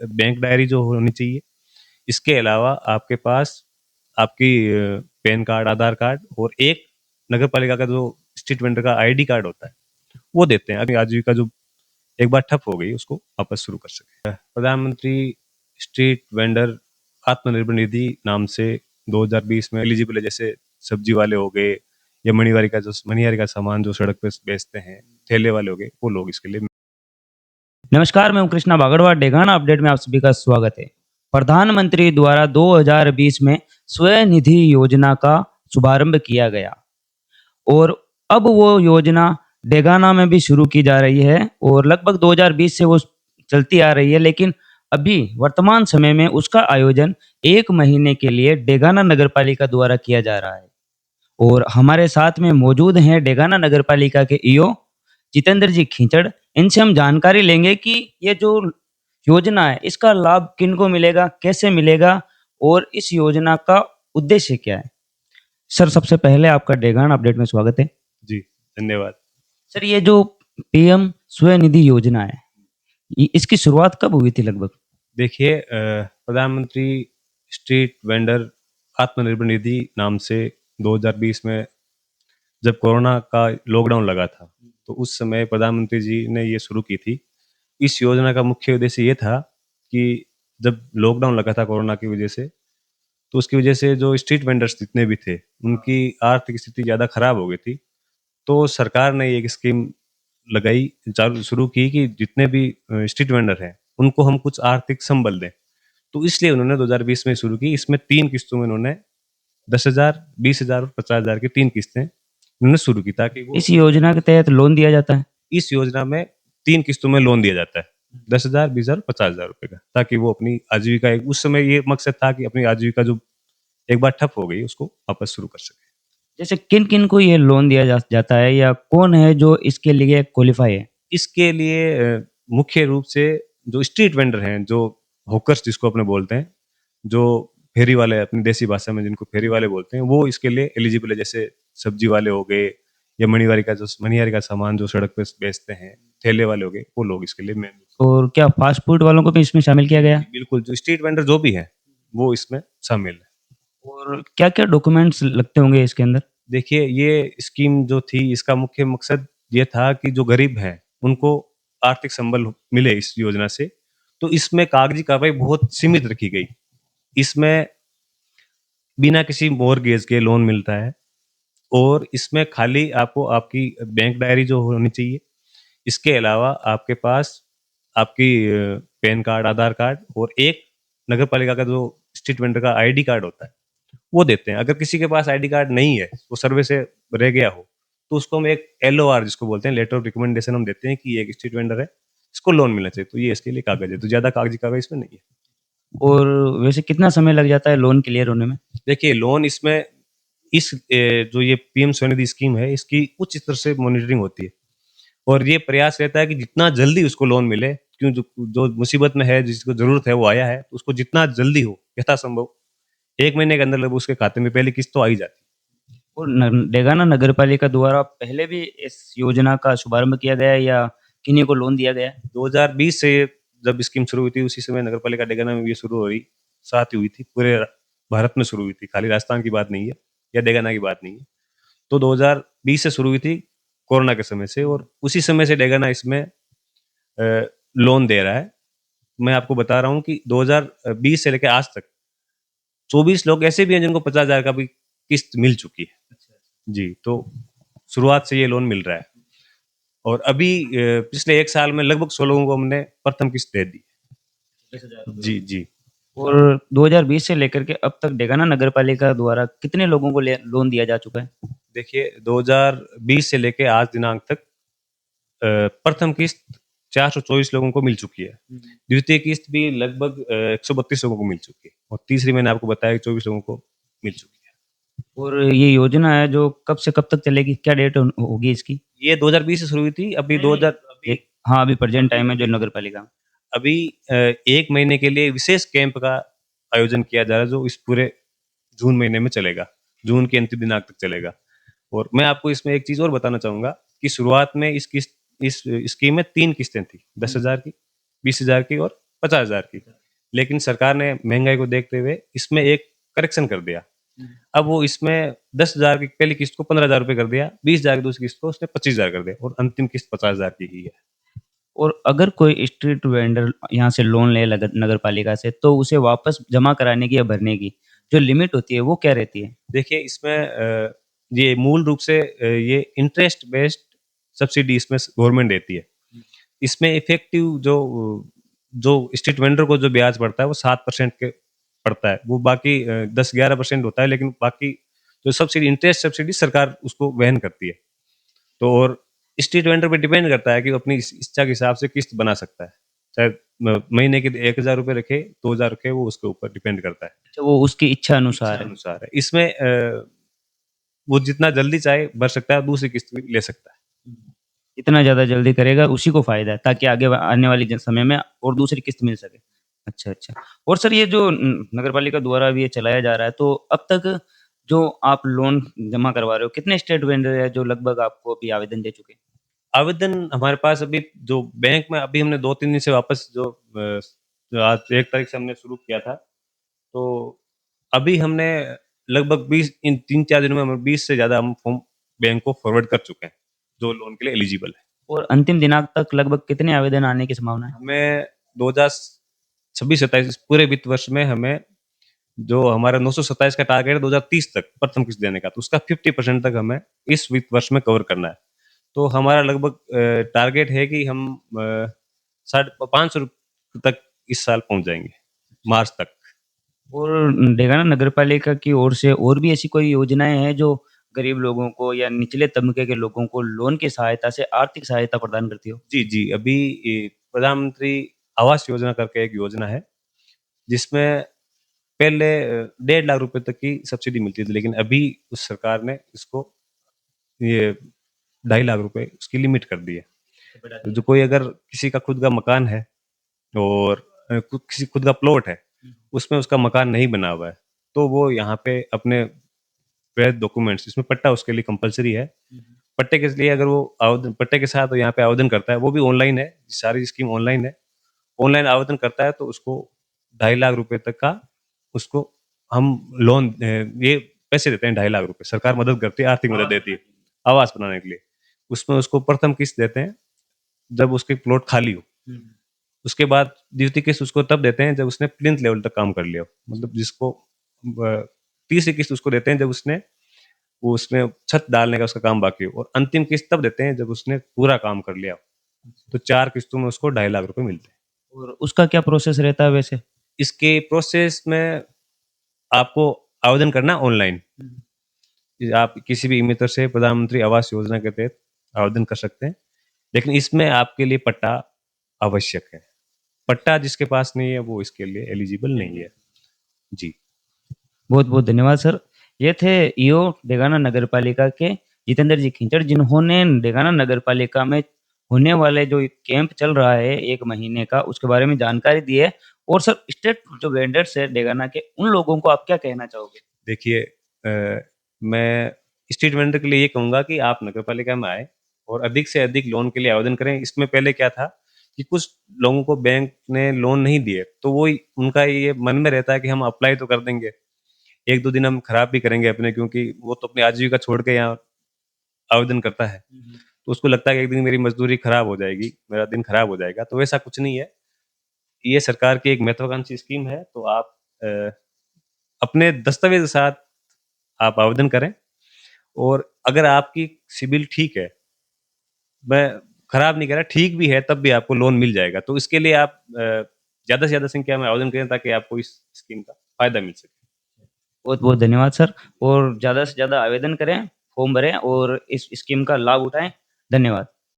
Bank diary जो होनी चाहिए। इसके अलावा आपके पास आपकी पैन कार्ड, आधार कार्ड और एक नगर पालिका का जो स्ट्रीट वेंडर का आईडी कार्ड होता है, वो देते हैं। अभी आजीविका जो एक बार ठप हो गई, उसको वापस शुरू कर सके। प्रधानमंत्री स्ट्रीट वेंडर आत्मनिर्भर निधि नाम से 2020 में एलिजिबल है। जैसे सब्जी वाले हो गए या मनिहारी का सामान जो सड़क पे बेचते हैं, ठेले वाले हो गए, वो लोग इसके लिए। नमस्कार, मैं हूं कृष्णा बागड़वा। डेगाना अपडेट में आप सभी का स्वागत है। प्रधानमंत्री द्वारा 2020 में स्वनिधि योजना का शुभारंभ किया गया और अब वो योजना डेगाना में भी शुरू की जा रही है और लगभग 2020 से वो चलती आ रही है। लेकिन अभी वर्तमान समय में उसका आयोजन 1 महीने के लिए डेगाना नगरपालिका द्वारा किया जा रहा है। और हमारे साथ में मौजूद हैं डेगाना नगरपालिका के ईओ जितेंद्र जी खींचड़। इनसे हम जानकारी लेंगे कि ये जो योजना है इसका लाभ किनको मिलेगा, कैसे मिलेगा और इस योजना का उद्देश्य क्या है। सर, सबसे पहले आपका डेगाना अपडेट में स्वागत है। जी, धन्यवाद। सर, ये जो पीएम स्वनिधि योजना है, इसकी शुरुआत कब हुई थी लगभग? देखिए, प्रधानमंत्री स्ट्रीट वेंडर आत्मनिर्भर निधि नाम से 2020 में जब कोरोना का लॉकडाउन लगा था, तो उस समय प्रधानमंत्री जी ने ये शुरू की थी। इस योजना का मुख्य उद्देश्य ये था कि जब लॉकडाउन लगा था कोरोना की वजह से, तो उसकी वजह से जो स्ट्रीट वेंडर्स जितने भी थे, उनकी आर्थिक स्थिति ज़्यादा खराब हो गई थी। तो सरकार ने एक स्कीम लगाई, चालू शुरू की कि जितने भी स्ट्रीट वेंडर हैं, उनको हम कुछ आर्थिक संबल दें। तो इसलिए उन्होंने 2020 में शुरू की। इसमें 3 किस्तों में उन्होंने 10,000, 20,000 और 50,000 की 3 किस्तें उन्होंने शुरू की, ताकि वो इस योजना के तहत लोन दिया जाता है? इस योजना में 3 किस्तों में लोन दिया जाता है, 10,000, 20,000, 50,000 रुपए का, ताकि वो अपनी आजीविका, एक उस समय ये मकसद था कि अपनी आजीविका जो एक बार ठप हो गई, उसको वापस शुरू कर सके। जैसे किन किन को ये लोन दिया जाता है या कौन है जो इसके लिए क्वालिफाई है? इसके लिए मुख्य रूप से जो स्ट्रीट वेंडर हैं, जो हॉकर्स जिसको अपने बोलते हैं, जो फेरी वाले, अपनी देसी भाषा में जिनको फेरी वाले बोलते हैं, वो इसके लिए एलिजिबल है। जैसे सब्जी वाले हो गए या मनिहारी का सामान जो सड़क पे बेचते हैं, ठेले वाले हो गए, वो लोग इसके लिए मेन। और क्या फास्ट फूड वालों को भी इसमें शामिल किया गया? बिल्कुल, जो स्ट्रीट वेंडर जो भी हैं, वो इसमें शामिल है। और क्या-क्या डॉक्यूमेंट्स लगते होंगे इसके अंदर? देखिए, ये स्कीम जो थी, इसका मुख्य मकसद ये था कि जो गरीब हैं, उनको आर्थिक संबल मिले इस योजना से। तो इसमें कागजी कार्रवाई बहुत सीमित रखी गई। इसमें बिना किसी मॉर्गेज के लोन मिलता है और इसमें खाली आपको आपकी बैंक डायरी जो होनी चाहिए। इसके अलावा आपके पास आपकी पैन कार्ड, आधार कार्ड और एक नगर पालिका का जो स्ट्रीट वेंडर का आईडी कार्ड होता है, वो देते हैं। अगर किसी के पास आईडी कार्ड नहीं है, वो सर्वे से रह गया हो, तो उसको हम एक एलओआर जिसको बोलते हैं, लेटर ऑफ रिकमेंडेशन, हम देते हैं कि ये एक स्ट्रीट वेंडर है, इसको लोन मिलना चाहिए। तो ये इसके लिए कागज है, तो ज़्यादा कागजी कार्रवाई इसमें नहीं है। और वैसे कितना समय लग जाता है लोन क्लियर होने में? देखिए, लोन इसमें जो ये पीएम स्वनिधि स्कीम है, इसकी उच्च स्तर से मॉनिटरिंग होती है और ये प्रयास रहता है कि जितना जल्दी उसको लोन मिले। क्यों, जो जो मुसीबत में है, जिसको ज़रूरत है, वो आया है, तो उसको जितना जल्दी हो, यथासंभव 1 महीने के अंदर लगभग उसके खाते में पहली किस्त तो आ ही जाती है। और डेगाना नगर पालिका द्वारा पहले भी इस योजना का शुभारंभ किया गया है या किन्हीं को लोन दिया गया है? 2020 से जब स्कीम शुरू हुई थी, उसी समय नगर पालिका डेगाना में भी ये शुरू हो रही, साथ ही हुई थी। पूरे भारत में शुरू हुई थी, खाली राजस्थान की बात नहीं है या डेगाना की बात नहीं है। तो 2020 से शुरू हुई थी, कोरोना के समय से, और उसी समय से डेगाना इसमें लोन दे रहा है। मैं आपको बता रहा हूँ कि 2020 से लेकर आज तक 24 लोग ऐसे भी हैं जिनको 50,000 का भी किस्त मिल चुकी है। जी, तो शुरुआत से ये लोन मिल रहा है और अभी पिछले 1 साल में लगभग 100 लोगों को हमने प्रथम किस्त दे दी। जी, जी। और 2020 से लेकर के अब तक डेगाना नगर पालिका द्वारा कितने लोगों को लोन दिया जा चुका है? देखिए, 2020 से लेके आज दिनांक तक प्रथम किस्त 424 लोगों को मिल चुकी है। द्वितीय किस्त भी लगभग 132 लोगों को मिल चुकी है और तीसरी मैंने आपको बताया कि 24 लोगों को मिल चुकी है। और ये योजना है जो कब से कब तक चलेगी? क्या डेट होगी इसकी? ये 2020 से शुरू हुई थी, अभी 2000 एक हाँ, अभी प्रेजेंट टाइम है जो नगर पालिका। अभी 1 महीने के लिए विशेष कैंप का आयोजन किया जा रहा है, जो इस पूरे जून महीने में चलेगा। जून के अंतिम दिनांक तक चलेगा। और मैं आपको इसमें एक चीज़ और बताना चाहूँगा कि शुरुआत में इस स्कीम में 3 किस्तें थी, 10,000 की, 20,000 की और 50,000 की। लेकिन सरकार ने महंगाई को देखते हुए इसमें एक करेक्शन कर दिया। अब वो इसमें 10,000 की पहली किस्त को 15,000 रुपए कर दिया, 20,000 की दूसरी किस्त को उसने 25,000 कर दिया और अंतिम किस्त 50,000 की ही है। और अगर कोई स्ट्रीट वेंडर यहाँ से लोन ले नगर पालिका से, तो उसे वापस जमा कराने की या भरने की जो लिमिट होती है वो क्या रहती है? देखिए इसमें ये मूल रूप से ये इंटरेस्ट बेस्ड सब्सिडी इसमें गवर्नमेंट देती है। इसमें इफेक्टिव जो स्ट्रीट वेंडर को जो ब्याज पड़ता है वो 7% के पड़ता है। वो बाकी 10-11% होता है, लेकिन बाकी जो सब्सिडी इंटरेस्ट सब्सिडी सरकार उसको वहन करती है। तो और स्ट्रीट वेंडर पे डिपेंड करता है कि वो अपनी इच्छा के हिसाब से किस्त बना सकता है। चाहे महीने के 1,000 रुपए रखे, 2,000 रखे, वो उसके ऊपर डिपेंड करता है। अच्छा, वो उसकी इच्छा इच्छा अनुसार है। अनुसार है। इसमें वो जितना जल्दी चाहे भर सकता है, दूसरी किस्त भी ले सकता है। जितना ज़्यादा जल्दी करेगा उसी को फ़ायदा है, ताकि आगे आने वाली समय में और दूसरी किस्त मिल सके। अच्छा, अच्छा। और सर ये जो नगर पालिका द्वारा भी ये चलाया जा रहा है, तो अब तक जो आप लोन जमा करवा रहे हो, कितने स्ट्रीट वेंडर है जो लगभग आपको अभी आवेदन दे चुके हैं? आवेदन हमारे पास अभी जो बैंक में अभी हमने 2-3 दिन से वापस जो आज 1 तारीख से हमने शुरू किया था, तो अभी हमने लगभग 20 इन 3-4 दिनों में हम 20 से ज़्यादा हम फॉर्म बैंक को फॉरवर्ड कर चुके हैं, जो लोन के लिए एलिजिबल है। और अंतिम दिनांक तक लगभग कितने आवेदन आने की संभावना है? हमें 2026-27 पूरे वित्त वर्ष में हमें जो हमारा 927 का टारगेट है 2030 तक प्रथम किस्त देने का, तो उसका 50% तक हमें इस वित्त वर्ष में कवर करना है। तो हमारा लगभग टारगेट है कि हम 550 तक इस साल पहुंच जाएंगे, मार्च तक। और देखा ना, नगर पालिका की ओर से और भी ऐसी कोई योजनाएं हैं जो गरीब लोगों को या निचले तबके के लोगों को लोन की सहायता से आर्थिक सहायता प्रदान करती हो? जी जी, अभी प्रधानमंत्री आवास योजना करके एक योजना है, जिसमें पहले 1.5 लाख रुपए तक की सब्सिडी मिलती थी, लेकिन अभी उस सरकार ने इसको ये 2.5 लाख रुपए उसकी लिमिट कर दी है। तो जो कोई अगर किसी का खुद का मकान है और किसी खुद का प्लॉट है, उसमें उसका मकान नहीं बना हुआ है, तो वो यहाँ पे अपने वैध डॉक्यूमेंट्स, इसमें पट्टा उसके लिए कंपलसरी है। पट्टे के लिए अगर वो आवेदन पट्टे के साथ यहाँ पे आवेदन करता है, वो भी ऑनलाइन है, सारी स्कीम ऑनलाइन है। ऑनलाइन आवेदन करता है तो उसको 2.5 लाख रुपए तक का उसको हम लोन ये पैसे देते हैं। 2.5 लाख रुपए सरकार मदद करती है, आर्थिक मदद देती है आवास बनाने के लिए। उसमें उसको प्रथम किस्त देते हैं जब उसकी प्लॉट खाली हो। उसके बाद द्वितीय किस्त उसको तब देते हैं जब उसने प्लिंथ लेवल तक काम कर लिया हो, मतलब जिसको तीसरी किस्त उसको देते हैं जब उसने छत डालने का उसका काम बाकी हो, और अंतिम किस्त तब देते हैं जब उसने पूरा काम कर लिया हो। तो 4 किस्तों में उसको 2.5 लाख रुपए मिलते हैं। और उसका क्या प्रोसेस रहता है वैसे? इसके प्रोसेस में आपको आवेदन करना ऑनलाइन। आप किसी भी मित्र से प्रधानमंत्री आवास योजना के तहत आवेदन कर सकते हैं, लेकिन इसमें आपके लिए पट्टा आवश्यक है। पट्टा जिसके पास नहीं है वो इसके लिए एलिजिबल नहीं है। जी। बहुत बहुत धन्यवाद सर। ये थे ईओ डेगाना नगर पालिका के जितेंद्र जी खिंचड़, जिन्होंने डेगाना नगर पालिका में होने वाले जो कैंप चल रहा है 1 महीने का, उसके बारे में जानकारी दी है। और सर स्टेट जो वेंडर्स है डेगाना के, उन लोगों को आप क्या कहना चाहोगे? देखिए मैं स्ट्रीट वेंडर के लिए ये कहूँगा कि आप नगर पालिका में आए और अधिक से अधिक लोन के लिए आवेदन करें। इसमें पहले क्या था कि कुछ लोगों को बैंक ने लोन नहीं दिए, तो वो उनका ये मन में रहता है कि हम अप्लाई तो कर देंगे, 1-2 दिन हम खराब भी करेंगे अपने, क्योंकि वो तो अपनी आजीविका छोड़ के यहाँ आवेदन करता है। तो उसको लगता है कि एक दिन मेरी मजदूरी खराब हो जाएगी, मेरा दिन खराब हो जाएगा। तो वैसा कुछ नहीं है। ये सरकार की एक महत्वाकांक्षी स्कीम है, तो आप अपने दस्तावेज के साथ आप आवेदन करें, और अगर आपकी सिबिल ठीक है, मैं खराब नहीं कह रहा, ठीक भी है, तब भी आपको लोन मिल जाएगा। तो इसके लिए आप ज़्यादा से ज़्यादा संख्या में आवेदन करें ताकि आपको इस स्कीम का फ़ायदा मिल सके। बहुत बहुत धन्यवाद सर। और ज़्यादा से ज़्यादा आवेदन करें, फॉर्म भरें और इस स्कीम का लाभ उठाएं। धन्यवाद।